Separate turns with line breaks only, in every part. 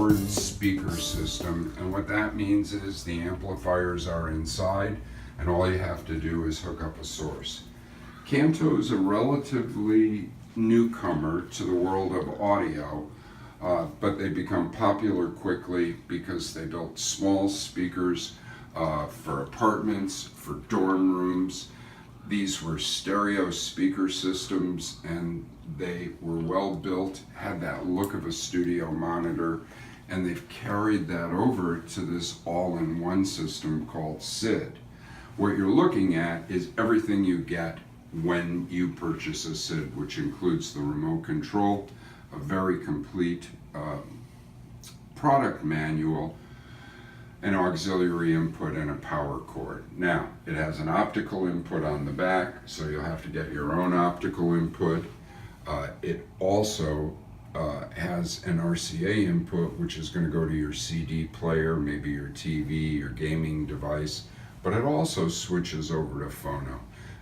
powered speaker system, and what that means is the amplifiers are inside and all you have to do is hook up a source. Kanto is a relatively newcomer to the world of audio, but they become popular quickly because they built small speakers for apartments, for dorm rooms. These were stereo speaker systems and they were well built, had that look of a studio monitor, and they've carried that over to this all-in-one system called SYD. What you're looking at is everything you get when you purchase a SYD, which includes the remote control, a very complete product manual, an auxiliary input, and a power cord. Now, it has an optical input on the back, so you'll have to get your own optical input. It also has an RCA input, which is going to go to your CD player, maybe your TV, your gaming device, but it also switches over to phono.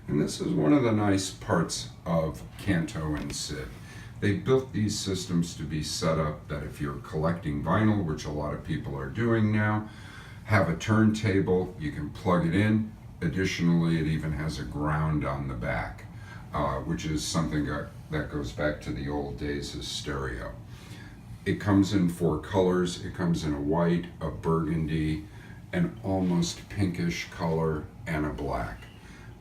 And this is one of the nice parts of Kanto and SYD. They built these systems to be set up that if you're collecting vinyl, which a lot of people are doing now, have a turntable, you can plug it in. Additionally, it even has a ground on the back, which is something that goes back to the old days of stereo. It comes in 4 colors. It comes in a white, a burgundy, an almost pinkish color, and a black.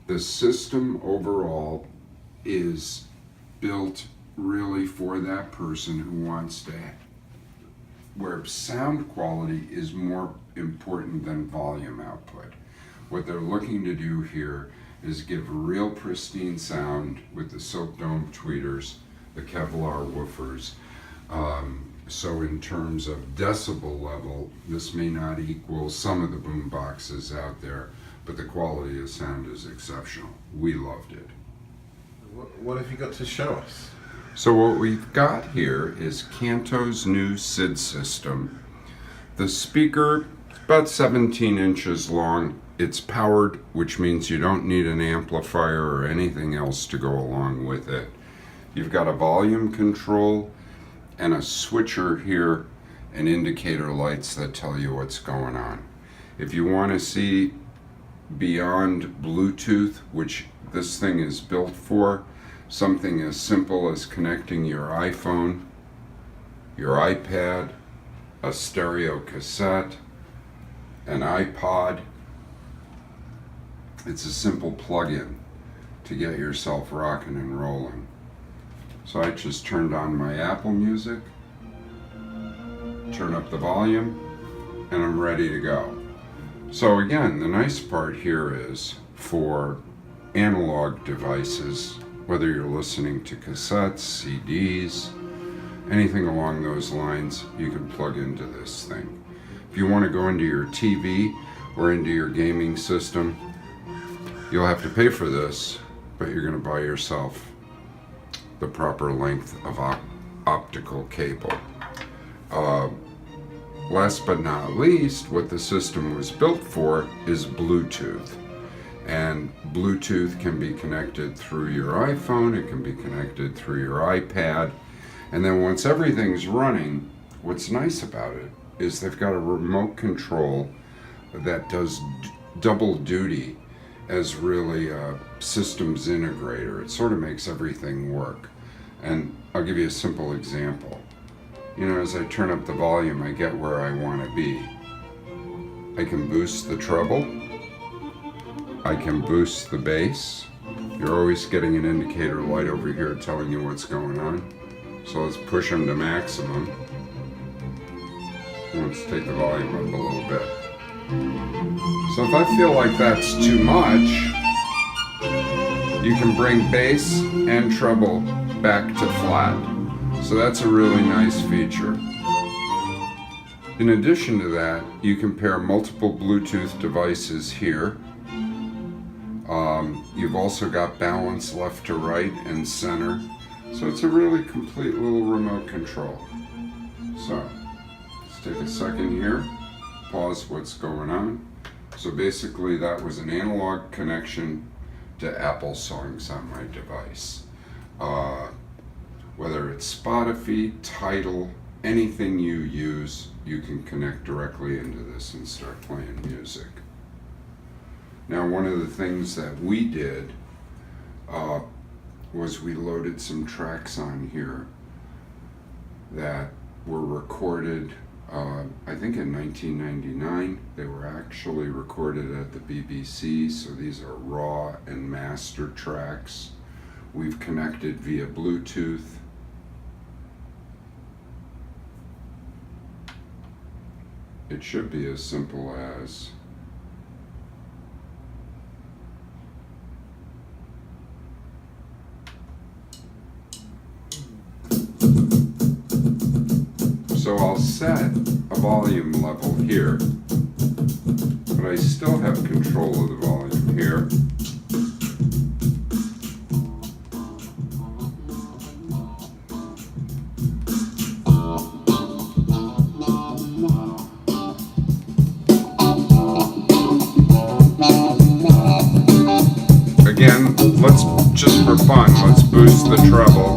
The system overall is built really for that person who wants to, where sound quality is more important than volume output. What they're looking to do here is give real pristine sound with the silk dome tweeters, the Kevlar woofers. So in terms of decibel level, this may not equal some of the boom boxes out there, but the quality of sound is exceptional. We loved it.
What have you got to show us?
So what we've got here is Kanto's new SYD system. The speaker is about 17 inches long. It's powered, which means you don't need an amplifier or anything else to go along with it. You've got a volume control and a switcher here and indicator lights that tell you what's going on. If you want to see beyond Bluetooth, which this thing is built for, something as simple as connecting your iPhone, your iPad, a stereo cassette, an iPod. It's a simple plug-in to get yourself rocking and rolling. So I just turned on my Apple Music, turn up the volume, and I'm ready to go. So again, the nice part here is for analog devices, whether you're listening to cassettes, CDs, anything along those lines, you can plug into this thing. If you want to go into your TV or into your gaming system, you'll have to pay for this, but you're going to buy yourself the proper length of optical cable. Last but not least, what the system was built for is Bluetooth. And Bluetooth can be connected through your iPhone, it can be connected through your iPad, and then once everything's running, what's nice about it is they've got a remote control that does double duty as really a systems integrator. It sort of makes everything work. And I'll give you a simple example. You know, as I turn up the volume, I get where I want to be. I can boost the treble. I can boost the bass. You're always getting an indicator light over here telling you what's going on. So let's push them to maximum. Let's take the volume up a little bit. So if I feel like that's too much, you can bring bass and treble back to flat. So that's a really nice feature. In addition to that, you can pair multiple Bluetooth devices here. You've also got balance left to right and center. So it's a really complete little remote control. So let's take a second here, pause what's going on. So basically that was an analog connection to Apple songs on my device. Whether it's Spotify, Tidal, anything you use, you can connect directly into this and start playing music. Now, one of the things that we did was we loaded some tracks on here that were recorded, I think in 1999. They were actually recorded at the BBC, so these are raw and master tracks. We've connected via Bluetooth. It should be as simple as so I'll set a volume level here, but I still have control of the volume here. Again, let's, just for fun, let's boost the treble.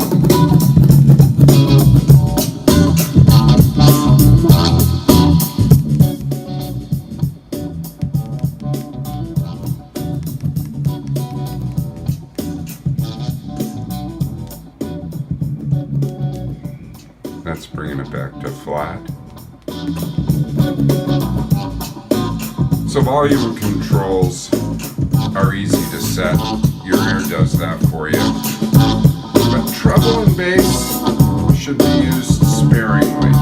That's bringing it back to flat. So volume controls are easy to set. Your ear does that for you. But treble and bass should be used sparingly.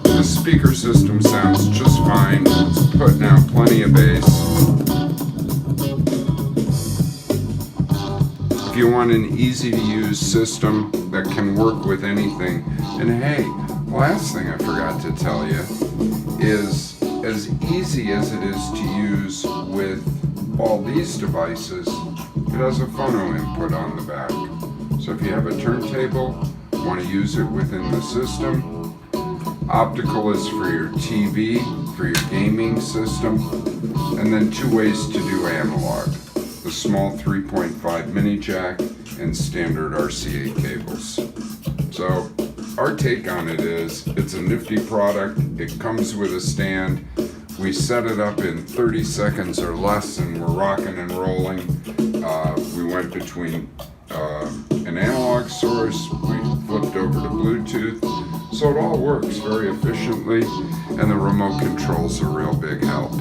The speaker system sounds just fine. It's putting out plenty of bass. If you want an easy to use system that can work with anything, and hey, last thing I forgot to tell you is, as easy as it is to use with all these devices, it has a phono input on the back. So if you have a turntable, want to use it within the system, optical is for your TV, for your gaming system, and then two ways to do analog: the small 3.5 mini jack and standard RCA cables. So our take on it is, it's a nifty product. It comes with a stand. We set it up in 30 seconds or less, and we're rocking and rolling. We went between an analog source, we flipped over to Bluetooth, so it all works very efficiently, and the remote control's a real big help.